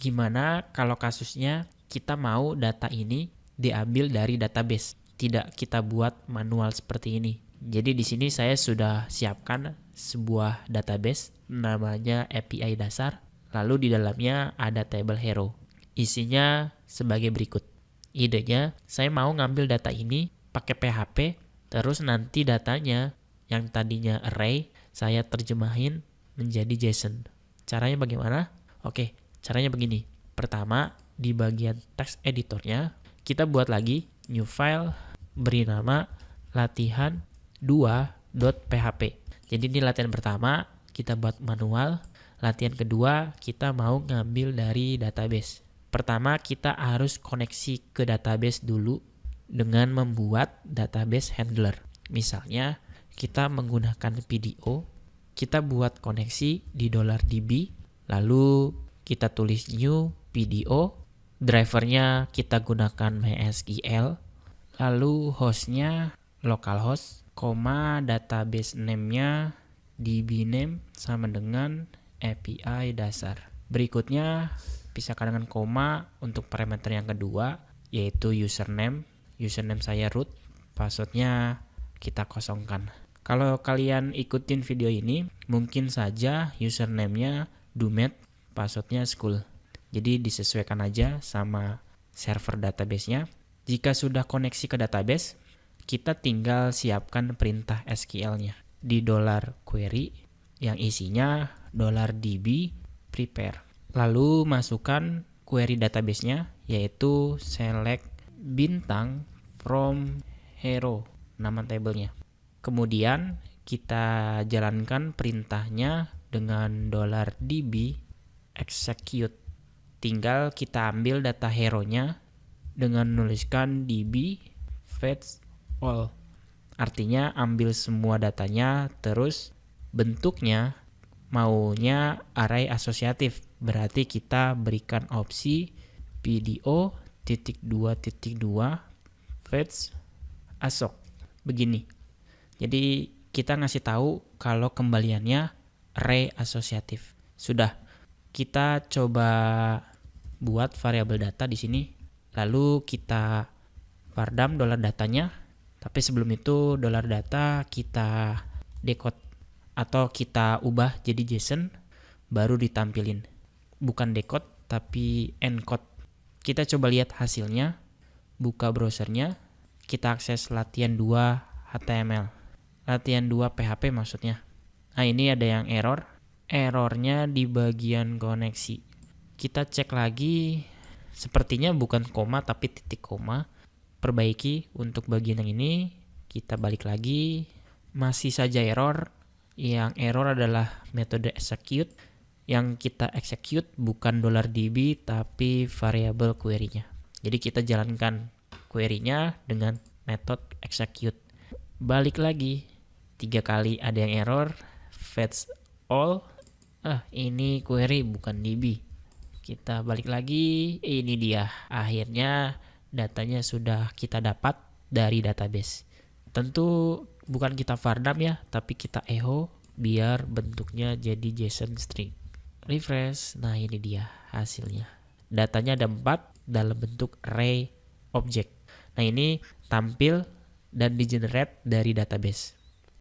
Gimana kalau kasusnya kita mau data ini diambil dari database, tidak kita buat manual seperti ini. Jadi di sini saya sudah siapkan sebuah database namanya API dasar, lalu di dalamnya ada table hero. Isinya sebagai berikut. Idenya, saya mau ngambil data ini pakai PHP, terus nanti datanya yang tadinya array, saya terjemahin menjadi JSON. Caranya bagaimana? Oke, caranya begini. Pertama, di bagian text editornya, kita buat lagi new file, beri nama latihan 2.php. Jadi ini latihan pertama, kita buat manual. Latihan kedua, kita mau ngambil dari database. Pertama, kita harus koneksi ke database dulu dengan membuat database handler. Misalnya, kita menggunakan PDO, kita buat koneksi di $db, lalu kita tulis new PDO, drivernya kita gunakan MySQL, lalu hostnya localhost, database name-nya dbname sama dengan API dasar. Berikutnya, pisahkan dengan koma untuk parameter yang kedua, yaitu username. Username saya root, passwordnya kita kosongkan. Kalau kalian ikutin video ini, mungkin saja username-nya Dumet, passwordnya school. Jadi disesuaikan aja sama server database-nya. Jika sudah koneksi ke database, kita tinggal siapkan perintah SQL-nya di $query yang isinya $db prepare. Lalu masukkan query database-nya, yaitu select bintang from hero, nama tabelnya. Kemudian kita jalankan perintahnya dengan $db execute. Tinggal kita ambil data hero-nya dengan menuliskan db fetch all. Artinya ambil semua datanya, terus bentuknya maunya array asosiatif. Berarti kita berikan opsi PDO.2.2 fetch assoc. Begini. Jadi kita ngasih tahu kalau kembaliannya array asosiatif. Sudah. Kita coba buat variabel data di sini. Lalu kita vardam $datanya. Tapi sebelum itu $data kita decode atau kita ubah jadi JSON baru ditampilin. Bukan decode tapi encode. Kita coba lihat hasilnya. Buka browsernya. Kita akses latihan 2 HTML. Latihan 2 PHP maksudnya. Nah, ini ada yang error. Errornya di bagian koneksi. Kita cek lagi. Sepertinya bukan koma tapi titik koma. Perbaiki untuk bagian yang ini. Kita balik lagi. Masih saja error. Yang error adalah metode execute. Yang kita execute bukan $db tapi variabel query-nya. Jadi kita jalankan query-nya dengan metode execute. Balik lagi. 3 kali ada yang error. Fetch all. Ini query bukan db. Kita balik lagi. Ini dia. Akhirnya datanya sudah kita dapat dari database. Tentu bukan kita vardam ya, tapi kita echo biar bentuknya jadi JSON string. Refresh. Nah, ini dia hasilnya. Datanya ada 4 dalam bentuk array object. Nah, ini tampil dan di-generate dari database.